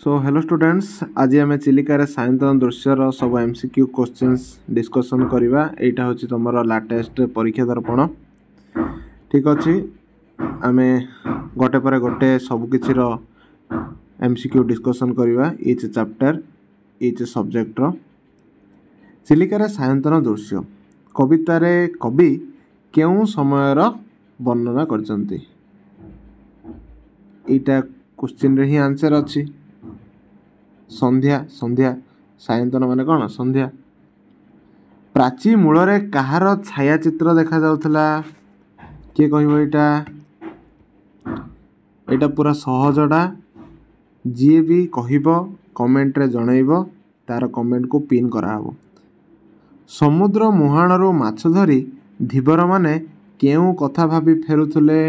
So hello students, आज आम चिलिकार सायंतन दृश्यर सब एमसीक्यू क्वेश्चंस डिस्कसन करवा। यहाँ हूँ तुम लाटेस्ट परीक्षा दर्पण। ठीक अच्छे, आम गोटे पर गोटे सबकिर एमसीक्यू डिस्कसन करवा। इच चैप्टर इच सब्जेक्टर चिलिकार सायंतन दृश्य कवितार कवि केउं समयर वर्णना करछंती। इटा क्वेश्चन रे ही आंसर अच्छी। संध्या संध्या सायंतन माने कौन? संध्या। प्राची मूलरे कहार छायाचित्र देखा जाउथला? किए कहबो एटा? एटा पूरा सहजटा। जी भी कहबो कमेंट रे जणाइबो, तार कमेंट को पिन कराहबो। समुद्र मुहाणरू माछ धरी धीवर माने केउं कथा भाबी फेरुथुले?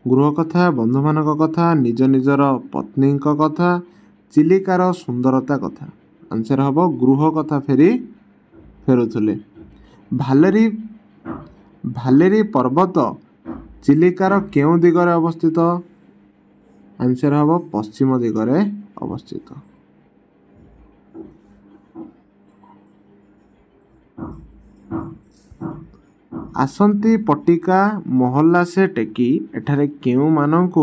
गृह कथा, बंधु मानक कथा, निज निजर पत्नी कथा, चिलिकार सुंदरता कथा। आंसर हम गृह कथा फेरुथुले। भालेरी भालेरी पर्वत चिलिकार केउं दिगरे अवस्थित? आंसर हम पश्चिम दिगरे अवस्थित। आसंती पट्टिका महल्ला से टेकी एठारे केउं मानंकु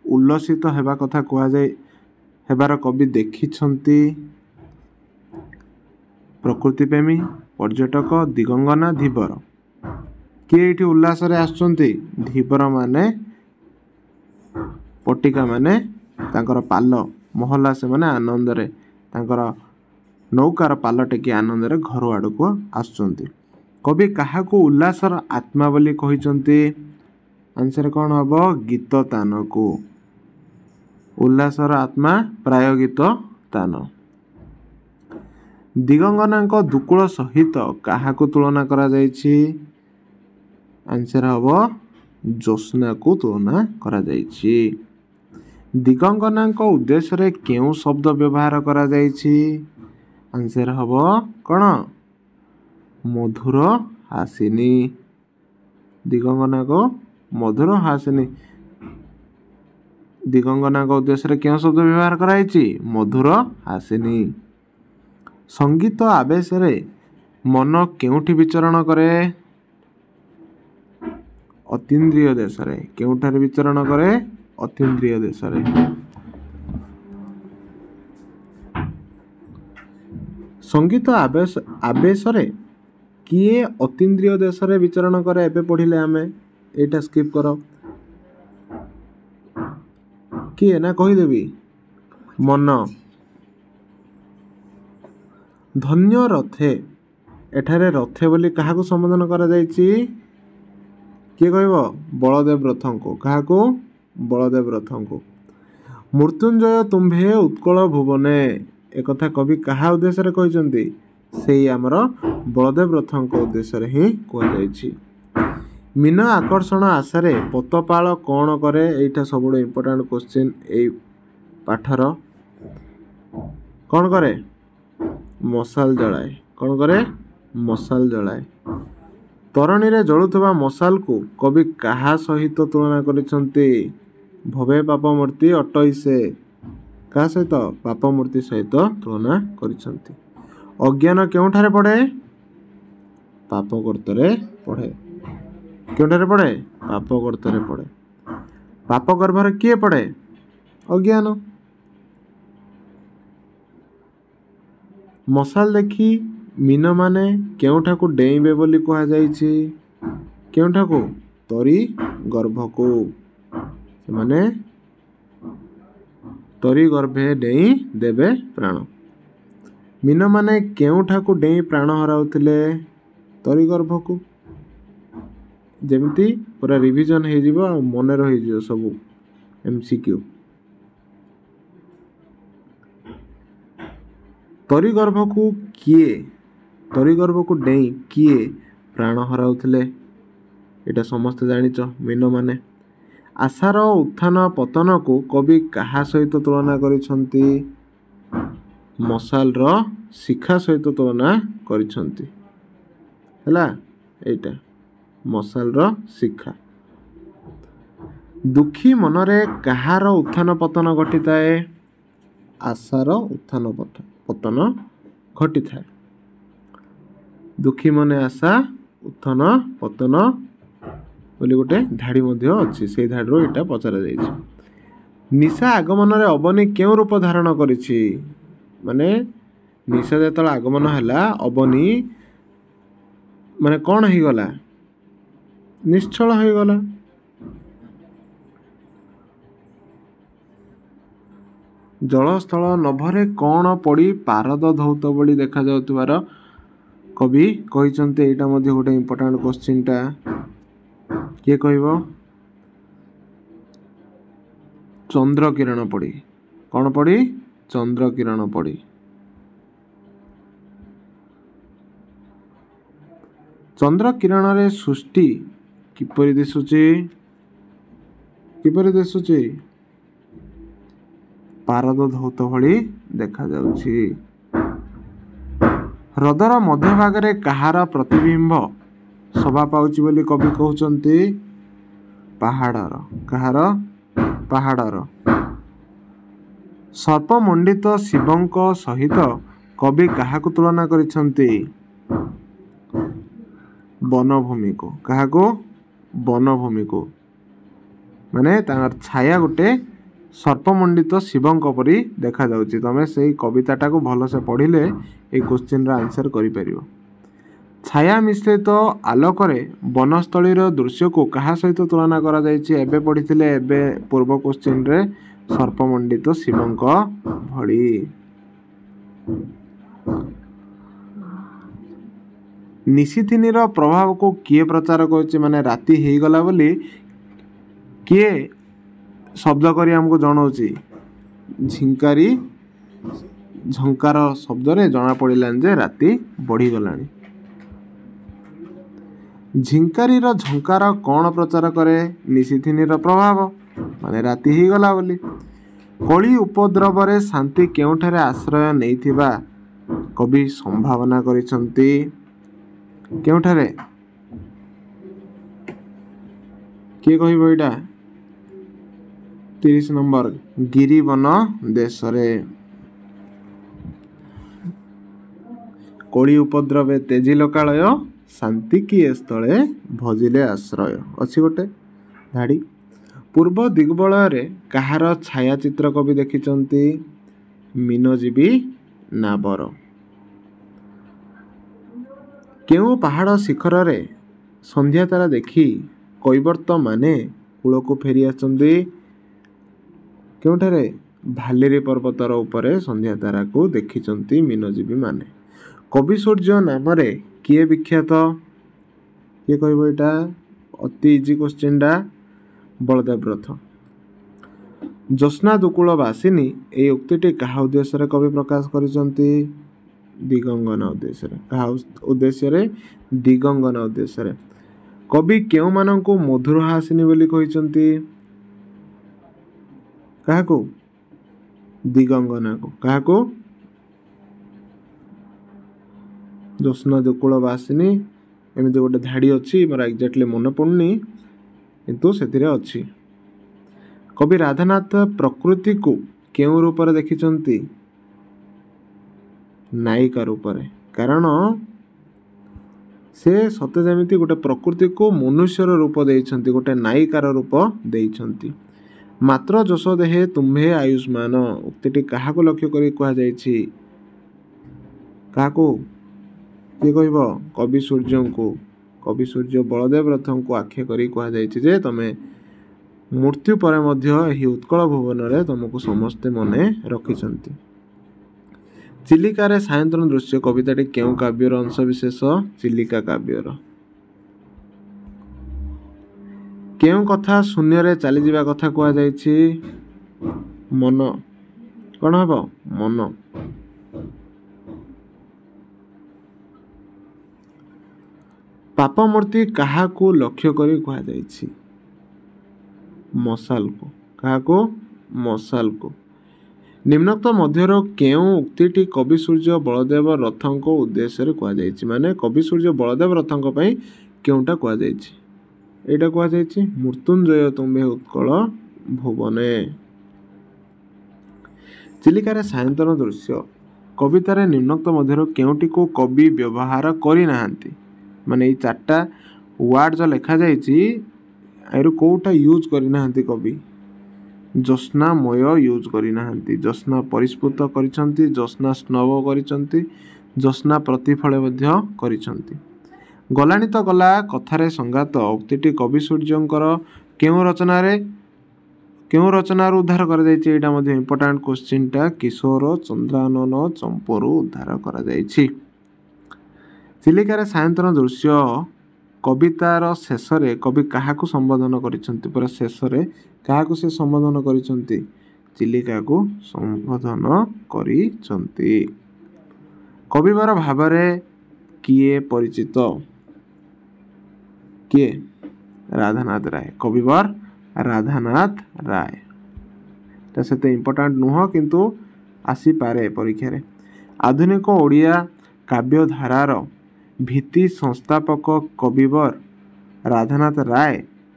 उल्लसित हेबा कथा कुआ जाय हेबार कवि देखिछंती? प्रकृति प्रेमी, पर्यटक, दिगंगना, धीवर। किए एठी उल्लास रे आछंती? धीवर माने पट्टिका माने तांकर पाल, महल्ला से माने आनंद रे तांकर नौकार पाल टेकी आनंद रे घर आड़को आछंती। कवि काहाकू उल्लासर आत्मा बोली कहिचंती? आंसर कौन हम? गीत तान को। उल्लासर आत्मा प्राय गीत तान। दिगंगना दुकूल सहित काहाकू तुलना करा जायछि? आंसर हम ज्योत्स्ना को तुलना करा जायछि। दिगंगना उद्देश्य रे केउं शब्द व्यवहार करा जायछि? आंसर हम कौन? मधुर हासिनी। दिगंगना को मधुर हासिनी। दिगंगना को उद्देश्य रे क्यों शब्द व्यवहार कराई? मधुर हासिनी। संगीत आवेश रे मन केउठी विचरण करे? अतीन्द्रिय देश रे। केउठारे विचरण करे? अतीन्द्रिय देश रे। संगीत आवेश रे किए अतीन्द्रिय देश रे विचरण करे? एबे पढ़िले आमे, एटा स्किप करो। किए ना कहिदेबी? मन। धन्य रथे एठारे रथे बोली काहाकू संबोधन करा जायछि? किए कहबो? बलदेव रथंको। काहाकू? बलदेव रथंको। मृत्युंजय तुम्भे उत्कल भुवने एक कथा कवि काहा उद्देश्य रे कहिसंती? सेई आमर बलदेव रथंको उद्देश्य रे ही कह जायछि। मीन आकर्षण आशारे पतपाल कौन करे? एटा सबुठ इंपोर्टेंट क्वेश्चन ए पाठर। कौन करे? मशाल जलाए। कौन करे? मशाल जलाए। तरणी रे जळुथबा मशाल को कवि काहा सहित तुलना करिसंती? भवे पाप मूर्ति अटैसे। का सहित? पाप मूर्ति सहित तुलना करिसंती। अज्ञान केउठारे पड़े? पाप गर्तरे पड़े। केउठारे पड़े? पाप गर्तरे पड़े। पाप गर्भरे किए पड़े? अज्ञान। मशाल देखी मीन माने केउठाकू डेइबे बोली कहा जायछि? केउठाकू? तरी गर्भकू। माने तरी गर्भे डेई देबे प्राण। मीन माने केउठाकू डेई प्राण हराउथिले? तरी गर्भकू। जेमती पूरा रिवीजन हे जिवो आ मने रहि जिवो सब एमसीक्यू। तरी गर्भकू किए? तरी गर्भकू डेई किए प्राण हराउथिले? एटा समस्त जानिच। मीन माने आशार उत्थान पतन को कवि काहा सहित तुलना करिसंती? मशाल रो शिखा सहित तुलना करिसंती। हैला एटा मशाल रो शिखा। ଦୁଃଖୀ ମନରେ କାହାର ଉତ୍ଥାନ ପତନ ଘଟିଥାଏ? ଆଶାର ଉତ୍ଥାନ ପତନ ଘଟିଥାଏ। ଦୁଃଖୀ ମନେ ଆଶା ଉତ୍ଥାନ ପତନ ବୋଲି ଗୋଟେ ଧାଡ଼ି ମଧ୍ୟ ଅଛି, ସେଇ ଧାଡ଼ିରୁ ଏଇଟା ପଚରାଯାଇଛି। ନିଶା ଆଗମନରେ ଅବନୀ କେଉଁ ରୂପ ଧାରଣ କରିଛି? ମାନେ ନିଶା ଯେତେବେଳେ ଆଗମନ ହେଲା ଅବନୀ ମାନେ କ'ଣ ହେଇଗଲା? ନିଶ୍ଚଳ ହେଇଗଲା। ଜଳସ୍ଥଳ ନଭରେ କ'ଣ ପଡ଼ି ପାରଦ ଧୌତ ଭଳି ଦେଖାଯାଉଥିବାର କବି କହିଛନ୍ତି? ଏଇଟା ମଧ୍ୟ ଗୋଟେ ଇମ୍ପୋର୍ଟାଣ୍ଟ କ୍ୱେଶ୍ଚିନ୍ଟା। କିଏ କହିବ? ଚନ୍ଦ୍ର କିରଣ ପଡ଼ି। କ'ଣ ପଡ଼ି? ଚନ୍ଦ୍ର କିରଣ ପଡ଼ି। ଚନ୍ଦ୍ର କିରଣରେ ସୃଷ୍ଟି କିପରି ଦିଶୁଛି? କିପରି ଦିଶୁଛି? ପାରଦ ଧୌତ ଭଳି ଦେଖାଯାଉଛି। ହ୍ରଦର ମଧ୍ୟଭାଗରେ କାହାର ପ୍ରତିବିମ୍ବ ଶୋଭା ପାଉଛି ବୋଲି କବି କହୁଛନ୍ତି? ପାହାଡ଼ର। କାହାର? ପାହାଡ଼ର। ସର୍ପମଣ୍ଡିତ ଶିବଙ୍କ ସହିତ କବି କାହାକୁ ତୁଳନା କରିଛନ୍ତି? ବନଭୂମିକୁ। କାହାକୁ? ବନଭୂମିକୁ। ମାନେ ତାଙ୍କର ଛାୟା ଗୋଟେ ସର୍ପମଣ୍ଡିତ ଶିବଙ୍କ ପରି ଦେଖାଯାଉଛି। ତମେ ସେଇ କବିତାଟାକୁ ଭଲସେ ପଢ଼ିଲେ ଏଇ କ୍ୱେଶ୍ଚିନ୍ର ଆନ୍ସର୍ କରିପାରିବ। ଛାୟା ମିଶ୍ରିତ ଆଲୋକରେ ବନସ୍ଥଳୀର ଦୃଶ୍ୟକୁ କାହା ସହିତ ତୁଳନା କରାଯାଇଛି? ଏବେ ପଢ଼ିଥିଲେ ଏବେ ପୂର୍ବ କ୍ୱେଶ୍ଚିନ୍ରେ ସର୍ପମଣ୍ଡିତ ଶିବଙ୍କ ଭଳି। ନିଶିଥିନୀର ପ୍ରଭାବକୁ କିଏ ପ୍ରଚାର କରୁଛି? ମାନେ ରାତି ହେଇଗଲା ବୋଲି କିଏ ଶବ୍ଦ କରି ଆମକୁ ଜଣାଉଛି? ଝିଙ୍କାରୀ ଝଙ୍କାର ଶବ୍ଦରେ ଜଣାପଡ଼ିଲାଣି ଯେ ରାତି ବଢ଼ିଗଲାଣି। ଝିଙ୍କାରୀର ଝଙ୍କାର କ'ଣ ପ୍ରଚାର କରେ? ନିଶିଥିନୀର ପ୍ରଭାବ, ମାନେ ରାତି ହେଇଗଲା ବୋଲି। କଳି ଉପଦ୍ରବରେ ଶାନ୍ତି କେଉଁଠାରେ ଆଶ୍ରୟ ନେଇଥିବା କବି ସମ୍ଭାବନା କରିଛନ୍ତି? କେଉଁଠାରେ? କିଏ କହିବ ଏଇଟା? 30 ନମ୍ବର ଗିରିବନ ଦେଶରେ। କଳି ଉପଦ୍ରବେ ତେଜିଲ କାଳୟ, ଶାନ୍ତି କିଏ ସ୍ଥଳେ ଭଜିଲେ ଆଶ୍ରୟ। ଅଛି ଗୋଟେ ଧାଡ଼ି। ପୂର୍ବ ଦିଗ୍ବଳୟରେ କାହାର ଛାୟାଚିତ୍ର କବି ଦେଖିଛନ୍ତି? ମୀନଜୀବୀ ନାବର। କେଉଁ ପାହାଡ଼ ଶିଖରରେ ସନ୍ଧ୍ୟାତାରା ଦେଖି କୈବର୍ତ୍ତ ମାନେ କୂଳକୁ ଫେରି ଆସିଛନ୍ତି? କେଉଁଠାରେ? ଭାଲିରୀ ପର୍ବତର ଉପରେ ସନ୍ଧ୍ୟାତାରାକୁ ଦେଖିଛନ୍ତି ମୀନଜୀବୀ ମାନେ। କବି ସୂର୍ଯ୍ୟ ନାମରେ କିଏ ବିଖ୍ୟାତ? କିଏ କହିବ ଏଇଟା? ଅତି ଇଜି କ୍ୱେଶ୍ଚିନ୍ଟା। ବଳଦେବ ରଥ। ଜ୍ୟୋତ୍ସ୍ନା ଦୁକୂଳ ବାସିନୀ ଏହି ଉକ୍ତିଟି କାହା ଉଦ୍ଦେଶ୍ୟରେ କବି ପ୍ରକାଶ କରିଛନ୍ତି? ଦିଗଙ୍ଗନା ଉଦ୍ଦେଶ୍ୟରେ। କାହା ଉଦ୍ଦେଶ୍ୟରେ? ଦିଗଙ୍ଗନା ଉଦ୍ଦେଶ୍ୟରେ। କବି କେଉଁମାନଙ୍କୁ ମଧୁର ହାସିନୀ ବୋଲି କହିଛନ୍ତି? କାହାକୁ? ଦିଗଙ୍ଗନାକୁ। କାହାକୁ? ଜ୍ୟୋତ୍ସ୍ନା ଦୁକୂଳ ବାସିନୀ। ଏମିତି ଗୋଟେ ଧାଡ଼ି ଅଛି, ମୋର ଏକ୍ଜାକ୍ଟଲି ମନେ ପଡ଼ୁନି, କିନ୍ତୁ ସେଥିରେ ଅଛି। କବି ରାଧାନାଥ ପ୍ରକୃତିକୁ କେଉଁ ରୂପରେ ଦେଖିଛନ୍ତି? ନାୟିକା ରୂପରେ। କାରଣ ସେ ସତେ ଯେମିତି ଗୋଟେ ପ୍ରକୃତିକୁ ମନୁଷ୍ୟର ରୂପ ଦେଇଛନ୍ତି, ଗୋଟେ ନାୟିକାର ରୂପ ଦେଇଛନ୍ତି। ମାତ୍ର ଯଶୋ ଦେହେ ତୁମ୍ଭେ ଆୟୁଷ୍ମାନ ଉକ୍ତିଟି କାହାକୁ ଲକ୍ଷ୍ୟ କରି କୁହାଯାଇଛି? କାହାକୁ? କିଏ କହିବ? କବି ସୂର୍ଯ୍ୟଙ୍କୁ। କବି ସୂର୍ଯ୍ୟ ବଳଦେବ ରଥଙ୍କୁ ଆଖ୍ୟା କରି କୁହାଯାଇଛି ଯେ ତମେ ମୃତ୍ୟୁ ପରେ ମଧ୍ୟ ଏହି ଉତ୍କଳ ଭୁବନରେ ତମକୁ ସମସ୍ତେ ମନେ ରଖିଛନ୍ତି। ଚିଲିକାରେ ସାୟନ୍ତନ ଦୃଶ୍ୟ କବିତାଟି କେଉଁ କାବ୍ୟର ଅଂଶବିଶେଷ? ଚିଲିକା କାବ୍ୟର। କେଉଁ କଥା ଶୂନ୍ୟରେ ଚାଲିଯିବା କଥା କୁହାଯାଇଛି? ମନ। କ'ଣ ହେବ? ମନ। ପାପମୂର୍ତ୍ତି କାହାକୁ ଲକ୍ଷ୍ୟ କରି କୁହାଯାଇଛି? ମଶାଲକୁ। କାହାକୁ? ମଶାଲକୁ। ନିମ୍ନୋକ୍ତ ମଧ୍ୟରୁ କେଉଁ ଉକ୍ତିଟି କବି ସୂର୍ଯ୍ୟ ବଳଦେବ ରଥଙ୍କ ଉଦ୍ଦେଶ୍ୟରେ କୁହାଯାଇଛି? ମାନେ କବି ସୂର୍ଯ୍ୟ ବଳଦେବ ରଥଙ୍କ ପାଇଁ କେଉଁଟା କୁହାଯାଇଛି? ଏଇଟା କୁହାଯାଇଛି ମୃତ୍ୟୁଞ୍ଜୟ ତୁମ୍ଭେ ଉତ୍କଳ ଭୁବନେ। ଚିଲିକାରେ ସାୟନ୍ତନ ଦୃଶ୍ୟ କବିତାରେ ନିମ୍ନୋକ୍ତ ମଧ୍ୟରୁ କେଉଁଟିକୁ କବି ବ୍ୟବହାର କରିନାହାନ୍ତି? ମାନେ ଏଇ 4ଟା ୱାର୍ଡ ଯେଉଁ ଲେଖାଯାଇଛି ଏରୁ କେଉଁଟା ୟୁଜ୍ କରିନାହାନ୍ତି କବି? ଜ୍ୟୋତ୍ସ୍ନାମୟ ୟୁଜ୍ କରିନାହାନ୍ତି, ଜ୍ୟୋତ୍ସ୍ନା ପରିସ୍ଫୁଟ କରିଛନ୍ତି, ଜ୍ୟୋତ୍ସ୍ନା ସ୍ନବ କରିଛନ୍ତି, ଜ୍ୟୋତ୍ସ୍ନା ପ୍ରତିଫଳ ମଧ୍ୟ କରିଛନ୍ତି। ଗଲାଣି ତ ଗଲା କଥାରେ ସଂଗାତ ଉକ୍ତିଟି କବି ସୂର୍ଯ୍ୟଙ୍କର କେଉଁ ରଚନାରୁ ଉଦ୍ଧାର କରାଯାଇଛି? ଏଇଟା ମଧ୍ୟ ଇମ୍ପୋର୍ଟାଣ୍ଟ କ୍ୱେଶ୍ଚିନ୍ଟା କିଶୋର ଚନ୍ଦ୍ରାନନ ଚମ୍ପରୁ ଉଦ୍ଧାର କରାଯାଇଛି। ଚିଲିକାରେ ସାୟନ୍ତନ ଦୃଶ୍ୟ କବିତାର ଶେଷରେ କବି କାହାକୁ ସମ୍ବୋଧନ କରିଛନ୍ତି? ପୁରା ଶେଷରେ କାହାକୁ ସେ ସମ୍ବୋଧନ କରିଛନ୍ତି? ଚିଲିକାକୁ ସମ୍ବୋଧନ କରିଛନ୍ତି। କବିବର ଭାବରେ କିଏ ପରିଚିତ? କିଏ? ରାଧାନାଥ ରାୟ। କବିବର ରାଧାନାଥ ରାୟ। এটা ସେତେ ଇମ୍ପୋର୍ଟାଣ୍ଟ ନୁହଁ କିନ୍ତୁ ଆସିପାରେ ପରୀକ୍ଷାରେ। ଆଧୁନିକ ଓଡ଼ିଆ କାବ୍ୟଧାରାର ଭିତ୍ତି ସଂସ୍ଥାପକ କବିବର ରାଧାନାଥ ରାୟ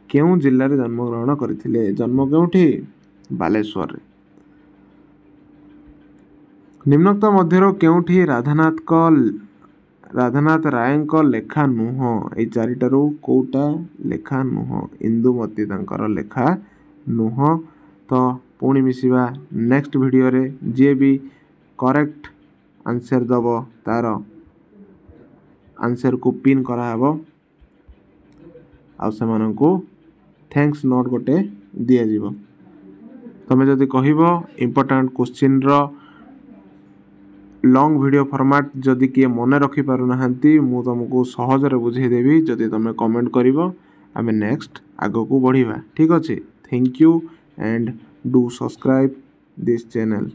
କେଉଁ ଜିଲ୍ଲାରେ ଜନ୍ମଗ୍ରହଣ କରିଥିଲେ? ଜନ୍ମ କେଉଁଠି? ବାଲେଶ୍ୱରରେ। ନିମ୍ନୋକ୍ତ ମଧ୍ୟରୁ କେଉଁଠି ରାଧାନାଥ ରାୟଙ୍କ ଲେଖା ନୁହଁ? ଏଇ 4ଟାରୁ କେଉଁଟା ଲେଖା ନୁହଁ? ଇନ୍ଦୁମତୀ ତାଙ୍କର ଲେଖା ନୁହଁ। ତ ପୁଣି ମିଶିବା ନେକ୍ସଟ ଭିଡ଼ିଓରେ। ଯିଏ ବି କରେକ୍ଟ ଆନ୍ସର ଦେବ ତାର ଆନ୍ସରକୁ ପିନ୍ କରାହେବ ଆଉ ସେମାନଙ୍କୁ ଥ୍ୟାଙ୍କସ୍ ନୋଟ୍ ଗୋଟେ ଦିଆଯିବ। ତମେ ଯଦି କହିବ ଇମ୍ପୋର୍ଟାଣ୍ଟ କ୍ୱେଶ୍ଚିନ୍ର ଲଙ୍ଗ ଭିଡ଼ିଓ ଫର୍ମାଟ୍ ଯଦି କିଏ ମନେ ରଖିପାରୁନାହାନ୍ତି ମୁଁ ତୁମକୁ ସହଜରେ ବୁଝେଇଦେବି ଯଦି ତୁମେ କମେଣ୍ଟ କରିବ। ଆମେ ନେକ୍ସଟ ଆଗକୁ ବଢ଼ିବା। ଠିକ୍ ଅଛି। Thank you and do subscribe this channel.